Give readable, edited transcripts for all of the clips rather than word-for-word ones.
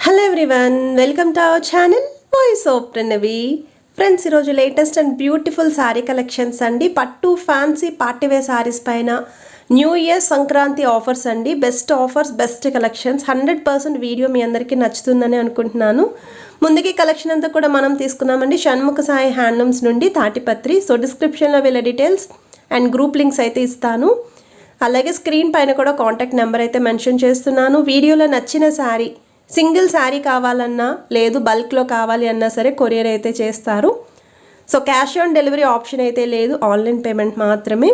Hello everyone, welcome to our channel voice of Pranavi. Friends, ఈరోజు latest and beautiful sari collections అండి. పట్టు fancy party wear saris పైన new year Sankranti offers అండి. Best offers, best collections. 100% video మీ అందరికీ నచ్చుతుందని అనుకుంటున్నాను. ముందుకి కలెక్షన్ అంతా కూడా మనం తీసుకున్నామండి షణ్ముఖ సాయి హ్యాండ్లూమ్స్ నుండి తాటిపత్రి. సో డిస్క్రిప్షన్లో వీళ్ళ డీటెయిల్స్ అండ్ గ్రూప్ లింక్స్ అయితే ఇస్తాను. అలాగే స్క్రీన్ పైన కూడా కాంటాక్ట్ నెంబర్ అయితే మెన్షన్ చేస్తున్నాను. వీడియోలో నచ్చిన శారీ, సింగిల్ శారీ కావాలన్నా లేదు బల్క్లో కావాలి అన్నా సరే కొరియర్ అయితే చేస్తారు. So cash on delivery option అయితే లేదు, ఆన్లైన్ పేమెంట్ మాత్రమే.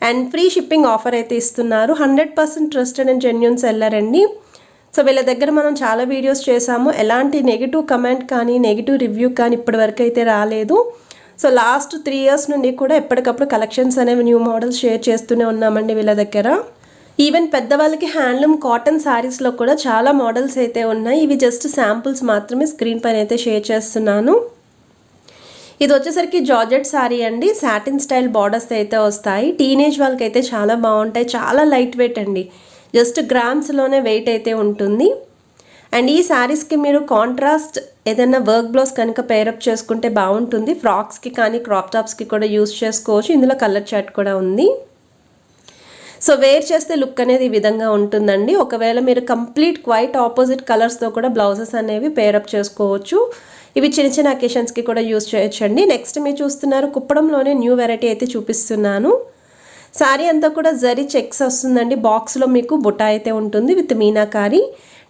అండ్ ఫ్రీ షిప్పింగ్ ఆఫర్ అయితే ఇస్తున్నారు. 100% ట్రస్టెడ్ అండ్ జెన్యూన్ సెల్లర్ అండి. సో వీళ్ళ దగ్గర మనం చాలా వీడియోస్ చేసాము. ఎలాంటి నెగిటివ్ కమెంట్ కానీ నెగిటివ్ రివ్యూ కానీ ఇప్పటివరకు అయితే రాలేదు. సో లాస్ట్ 3 years నుండి కూడా ఎప్పటికప్పుడు కలెక్షన్స్ అనేవి న్యూ మోడల్స్ షేర్ చేస్తూనే ఉన్నామండి వీళ్ళ దగ్గర. ఈవెన్ పెద్దవాళ్ళకి హ్యాండ్లూమ్ కాటన్ శారీస్లో కూడా చాలా మోడల్స్ అయితే ఉన్నాయి. ఇవి జస్ట్ శాంపుల్స్ మాత్రమే, స్క్రీన్ పైన అయితే షేర్ చేస్తున్నాను. ఇది వచ్చేసరికి జార్జెట్ శారీ అండి. సాటిన్ స్టైల్ బార్డర్స్ అయితే వస్తాయి. టీనేజ్ వాళ్ళకి అయితే చాలా బాగుంటాయి. చాలా లైట్ వెయిట్ అండి, జస్ట్ గ్రామ్స్లోనే వెయిట్ అయితే ఉంటుంది. అండ్ ఈ శారీస్కి మీరు కాంట్రాస్ట్ ఏదైనా వర్క్ బ్లౌజ్ కనుక పేరప్ చేసుకుంటే బాగుంటుంది. ఫ్రాక్స్కి కానీ క్రాప్ టాప్స్కి కూడా యూస్ చేసుకోవచ్చు. ఇందులో కలర్ చార్ట్ కూడా ఉంది. సో వేర్ చేస్తే లుక్ అనేది ఈ విధంగా ఉంటుందండి. ఒకవేళ మీరు కంప్లీట్ క్వైట్ ఆపోజిట్ కలర్స్తో కూడా బ్లౌజెస్ అనేవి పేరప్ చేసుకోవచ్చు. ఇవి చిన్న చిన్న అకేషన్స్కి కూడా యూస్ చేయొచ్చండి. నెక్స్ట్ మీరు చూస్తున్నారు కుప్పడంలోనే న్యూ వెరైటీ అయితే చూపిస్తున్నాను. శారీ అంతా కూడా జరీ చెక్స్ వస్తుందండి. బాక్స్లో మీకు బుట్ట అయితే ఉంటుంది విత్ మీనాకారి.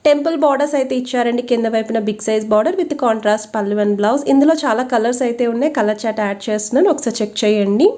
టెంపుల్ బార్డర్స్ అయితే ఇచ్చారండి. కింద వైపున big size border with contrast పళ్ళు అండ్ బ్లౌజ్. ఇందులో చాలా కలర్స్ అయితే ఉన్నాయి. కలర్ చార్ట్ యాడ్ చేస్తున్నాను, ఒకసారి చెక్ చేయండి.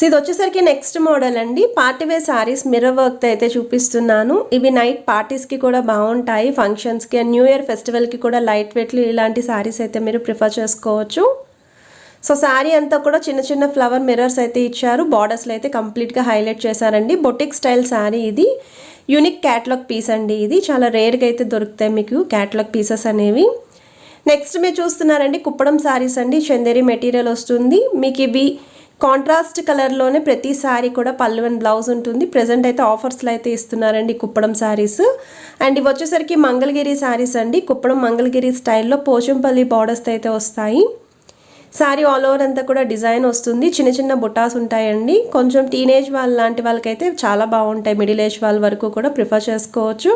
ఇది వచ్చేసరికి నెక్స్ట్ మోడల్ అండి. పార్టీవేర్ శారీస్ మిర్రర్ వర్క్తో అయితే చూపిస్తున్నాను. ఇవి నైట్ పార్టీస్కి కూడా బాగుంటాయి, ఫంక్షన్స్కి అండ్ న్యూ ఇయర్ ఫెస్టివల్కి కూడా లైట్ వెయిట్లు ఇలాంటి శారీస్ అయితే మీరు ప్రిఫర్ చేసుకోవచ్చు. సో శారీ అంతా కూడా చిన్న చిన్న ఫ్లవర్ మిర్రర్స్ అయితే ఇచ్చారు. బార్డర్స్లో అయితే కంప్లీట్గా హైలైట్ చేశారండి. బొటిక్ స్టైల్ శారీ ఇది. యూనిక్ క్యాటలాగ్ పీస్ అండి. ఇది చాలా రేర్గా అయితే దొరుకుతాయి మీకు క్యాటలాగ్ పీసెస్ అనేవి. నెక్స్ట్ మీరు చూస్తున్నారండి కుప్పడం శారీస్ అండి. చందేరి మెటీరియల్ వస్తుంది మీకు. ఇవి కాంట్రాస్ట్ కలర్లోనే ప్రతి శారీ కూడా పళ్ళు అండ్ బ్లౌజ్ ఉంటుంది. ప్రజెంట్ అయితే ఆఫర్స్లో అయితే ఇస్తున్నారండి కుప్పడం శారీస్. అండ్ ఇవి వచ్చేసరికి మంగళగిరి శారీస్ అండి. కుప్పడం మంగళగిరి స్టైల్లో పోచంపల్లి బార్డర్స్ అయితే వస్తాయి. శారీ ఆల్ ఓవర్ అంతా కూడా డిజైన్ వస్తుంది. చిన్న చిన్న బుటాస్ ఉంటాయండి. కొంచెం టీనేజ్ వాళ్ళ లాంటి వాళ్ళకైతే చాలా బాగుంటాయి. మిడిల్ ఏజ్ వాళ్ళ వరకు కూడా ప్రిఫర్ చేసుకోవచ్చు.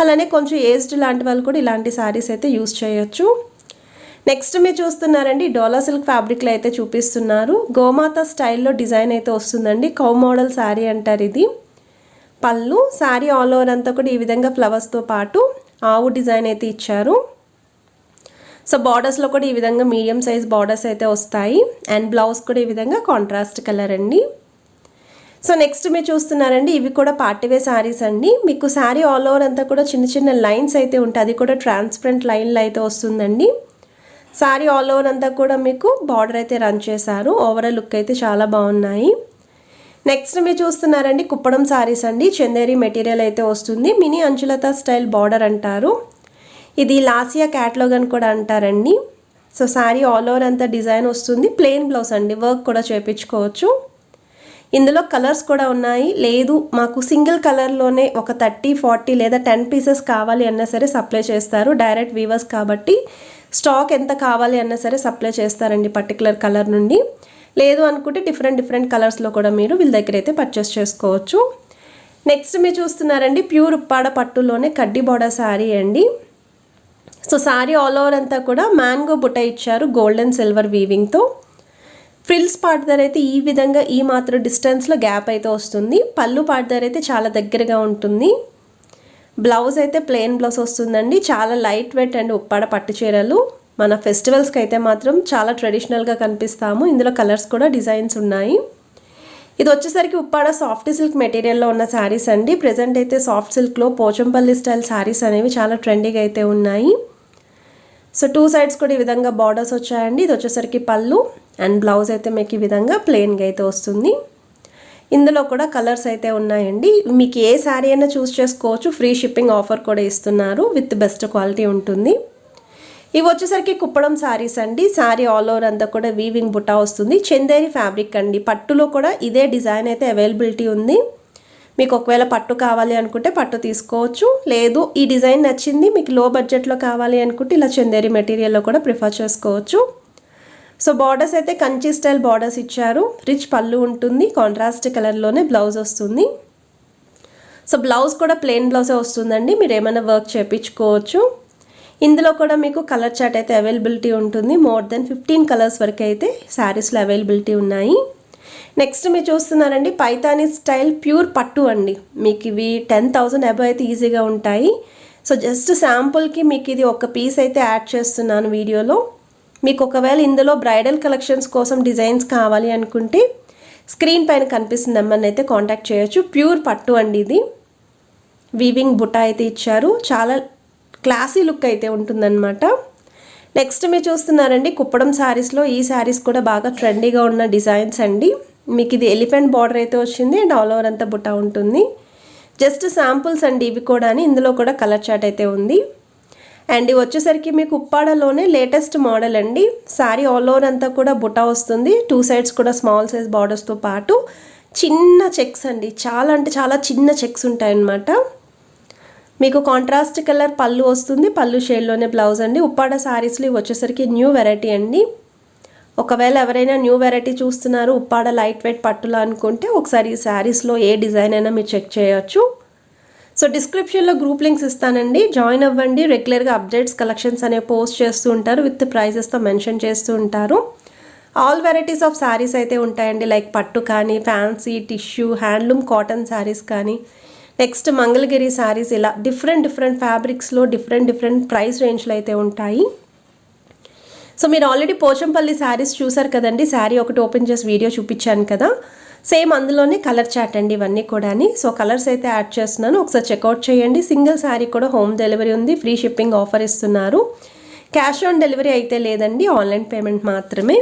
అలానే కొంచెం ఏజ్డ్ లాంటి వాళ్ళు కూడా ఇలాంటి శారీస్ అయితే యూస్ చేయొచ్చు. నెక్స్ట్ మీరు చూస్తున్నారండి డోలా సిల్క్ ఫ్యాబ్రిక్లో అయితే చూపిస్తున్నారు. గోమాత స్టైల్లో డిజైన్ అయితే వస్తుందండి. కౌ మోడల్ శారీ అంటారు ఇది. పళ్ళు శారీ ఆల్ ఓవర్ అంతా కూడా ఈ విధంగా ఫ్లవర్స్తో పాటు ఆవు డిజైన్ అయితే ఇచ్చారు. సో బార్డర్స్లో కూడా ఈ విధంగా మీడియం సైజ్ బార్డర్స్ అయితే వస్తాయి. అండ్ బ్లౌజ్ కూడా ఈ విధంగా కాంట్రాస్ట్ కలర్ అండి. సో నెక్స్ట్ మీరు చూస్తున్నారండి ఇవి కూడా పార్టీవేర్ శారీస్ అండి. మీకు శారీ ఆల్ ఓవర్ అంతా కూడా చిన్న చిన్న లైన్స్ అయితే ఉంటాయి. అది కూడా ట్రాన్స్పరెంట్ లైన్లు అయితే వస్తుందండి. శారీ ఆల్ ఓవర్ అంతా కూడా మీకు బార్డర్ అయితే రన్ చేశారు. ఓవరాల్ లుక్ అయితే చాలా బాగున్నాయి. నెక్స్ట్ మీరు చూస్తున్నారండి కుప్పడం శారీస్ అండి. చందేరి మెటీరియల్ అయితే వస్తుంది. మినీ అంచులత స్టైల్ బార్డర్ అంటారు. ఇది లాసియా క్యాటలాగ్ అని కూడా అంటారండి. సో శారీ ఆల్ ఓవర్ అంతా డిజైన్ వస్తుంది. ప్లెయిన్ బ్లౌజ్ అండి, వర్క్ కూడా చేయించుకోవచ్చు. ఇందులో కలర్స్ కూడా ఉన్నాయి. లేదు మాకు సింగిల్ కలర్లోనే ఒక 30, 40 లేదా 10 పీసెస్ కావాలి అన్నా సరే సప్లై చేస్తారు. డైరెక్ట్ వీవర్స్ కాబట్టి స్టాక్ ఎంత కావాలి అన్నా సరే సప్లై చేస్తారండి పర్టికులర్ కలర్ నుండి. లేదు అనుకుంటే డిఫరెంట్ కలర్స్లో కూడా మీరు వీళ్ళ దగ్గర అయితే పర్చేస్ చేసుకోవచ్చు. నెక్స్ట్ మీరు చూస్తున్నారండి ప్యూర్ ఉప్పాడ పట్టులోనే కడ్డీ బార్డర్ శారీ అండి. సో శారీ ఆల్ ఓవర్ అంతా కూడా మ్యాంగో బుట్ట ఇచ్చారు గోల్డ్ అండ్ సిల్వర్ వీవింగ్తో. ఫ్రిల్స్ పార్ట్ దగ్గర అయితే ఈ విధంగా ఈ మాత్రం డిస్టెన్స్లో గ్యాప్ అయితే వస్తుంది. పళ్ళు పార్ట్ దగ్గర అయితే చాలా దగ్గరగా ఉంటుంది. బ్లౌజ్ అయితే ప్లెయిన్ బ్లౌజ్ వస్తుందండి. చాలా లైట్ వెయిట్ అండ్ ఉప్పాడ పట్టు చీరలు. మన ఫెస్టివల్స్కి అయితే మాత్రం చాలా ట్రెడిషనల్గా కనిపిస్తాము. ఇందులో కలర్స్ కూడా డిజైన్స్ ఉన్నాయి. ఇది వచ్చేసరికి ఉప్పాడ సాఫ్ట్ సిల్క్ మెటీరియల్లో ఉన్న శారీస్ అండి. ప్రెజెంట్ అయితే సాఫ్ట్ సిల్క్లో పోచంపల్లి స్టైల్ శారీస్ అనేవి చాలా ట్రెండీగా అయితే ఉన్నాయి. సో 2 సైడ్స్ కూడా ఈ విధంగా బార్డర్స్ వచ్చాయండి. ఇది వచ్చేసరికి పళ్ళు అండ్ బ్లౌజ్ అయితే మీకు ఈ విధంగా ప్లెయిన్గా అయితే వస్తుంది. ఇందులో కూడా కలర్స్ అయితే ఉన్నాయండి. మీకు ఏ శారీ అయినా చూస్ చేసుకోవచ్చు. ఫ్రీ షిప్పింగ్ ఆఫర్ కూడా ఇస్తున్నారు. విత్ బెస్ట్ క్వాలిటీ ఉంటుంది. ఇవి వచ్చేసరికి కుప్పడం శారీస్ అండి. శారీ ఆల్ ఓవర్ అంతా కూడా వీవింగ్ బుట్ట వస్తుంది. చందేరి ఫ్యాబ్రిక్ అండి. పట్టులో కూడా ఇదే డిజైన్ అయితే అవైలబిలిటీ ఉంది. మీకు ఒకవేళ పట్టు కావాలి అనుకుంటే పట్టు తీసుకోవచ్చు. లేదు ఈ డిజైన్ నచ్చింది మీకు లో బడ్జెట్లో కావాలి అనుకుంటే ఇలా చందేరి మెటీరియల్లో కూడా ప్రిఫర్ చేసుకోవచ్చు. సో బార్డర్స్ అయితే కంచి స్టైల్ బార్డర్స్ ఇచ్చారు. రిచ్ పళ్ళు ఉంటుంది. కాంట్రాస్ట్ కలర్లోనే బ్లౌజ్ వస్తుంది. సో బ్లౌజ్ కూడా ప్లెయిన్ బ్లౌజే వస్తుందండి. మీరు ఏమైనా వర్క్ చేయించుకోవచ్చు. ఇందులో కూడా మీకు కలర్ చార్ట్ అయితే అవైలబిలిటీ ఉంటుంది. మోర్ దెన్ 15 కలర్స్ వరకు అయితే శారీస్లో అవైలబిలిటీ ఉన్నాయి. నెక్స్ట్ మీరు చూస్తున్నారండి పైతానీ స్టైల్ ప్యూర్ పట్టు అండి. మీకు ఇవి 10,000 అబవ్ అయితే ఈజీగా ఉంటాయి. సో జస్ట్ శాంపుల్కి మీకు ఇది ఒక పీస్ అయితే యాడ్ చేస్తున్నాను వీడియోలో. మీకు ఒకవేళ ఇందులో బ్రైడల్ కలెక్షన్స్ కోసం డిజైన్స్ కావాలి అనుకుంటే స్క్రీన్ పైన కనిపిస్తున్న నెంబర్ని అయితే కాంటాక్ట్ చేయొచ్చు. ప్యూర్ పట్టు అండి. ఇది వీవింగ్ బుట్ట అయితే ఇచ్చారు. చాలా క్లాసీ లుక్ అయితే ఉంటుందన్నమాట. నెక్స్ట్ మీరు చూస్తున్నారండి కుప్పడం శారీస్లో ఈ శారీస్ కూడా బాగా ట్రెండీగా ఉన్న డిజైన్స్ అండి. మీకు ఇది ఎలిఫెంట్ బార్డర్ అయితే వచ్చింది అండ్ ఆల్ ఓవర్ అంతా బుట్ట ఉంటుంది. జస్ట్ శాంపుల్స్ అండి ఇవి కూడా. ఇందులో కూడా కలర్ చార్ట్ అయితే ఉంది. అండ్ ఇవి వచ్చేసరికి మీకు ఉప్పాడలోనే లేటెస్ట్ మోడల్ అండి. శారీ ఆల్ ఓవర్ అంతా కూడా బుట్ట వస్తుంది. 2 సైడ్స్ కూడా స్మాల్ సైజ్ బార్డర్స్తో పాటు చిన్న చెక్స్ అండి. చాలా అంటే చాలా చిన్న చెక్స్ ఉంటాయన్నమాట. మీకు కాంట్రాస్ట్ కలర్ పళ్ళు వస్తుంది. పళ్ళు షేడ్లోనే బ్లౌజ్ అండి. ఉప్పాడ శారీస్లో ఇవి వచ్చేసరికి న్యూ వెరైటీ అండి. ఒకవేళ ఎవరైనా న్యూ వెరైటీ చూస్తున్నారు ఉప్పాడ లైట్ వెయిట్ పట్టులా అనుకుంటే ఒకసారి ఈ శారీస్లో ఏ డిజైన్ అయినా మీరు చెక్ చేయొచ్చు. సో డిస్క్రిప్షన్లో గ్రూప్ లింక్స్ ఇస్తానండి. జాయిన్ అవ్వండి. రెగ్యులర్గా అప్డేట్స్ కలెక్షన్స్ అనేవి పోస్ట్ చేస్తూ ఉంటారు. విత్ ప్రైజెస్తో మెన్షన్ చేస్తూ ఉంటారు. ఆల్ వెరైటీస్ ఆఫ్ శారీస్ అయితే ఉంటాయండి. లైక్ పట్టు కానీ fancy tissue handloom cotton saris కానీ నెక్స్ట్ మంగళగిరి శారీస్ ఇలా డిఫరెంట్ ఫ్యాబ్రిక్స్లో డిఫరెంట్ ప్రైస్ రేంజ్లో అయితే ఉంటాయి. సో మీరు ఆల్రెడీ పోచంపల్లి శారీస్ చూసారు కదండి. శారీ ఒకటి ఓపెన్ చేసి వీడియో చూపించాను కదా. సేమ్ అందులోనే కలర్ చార్ట్ అండి ఇవన్నీ కూడా. సో కలర్స్ అయితే యాడ్ చేస్తున్నాను. ఒకసారి చెక్అవుట్ చేయండి. సింగిల్ శారీ కూడా హోమ్ డెలివరీ ఉంది. ఫ్రీ షిప్పింగ్ ఆఫర్ ఇస్తున్నారు. క్యాష్ ఆన్ డెలివరీ అయితే లేదండి. ఆన్లైన్ పేమెంట్ మాత్రమే.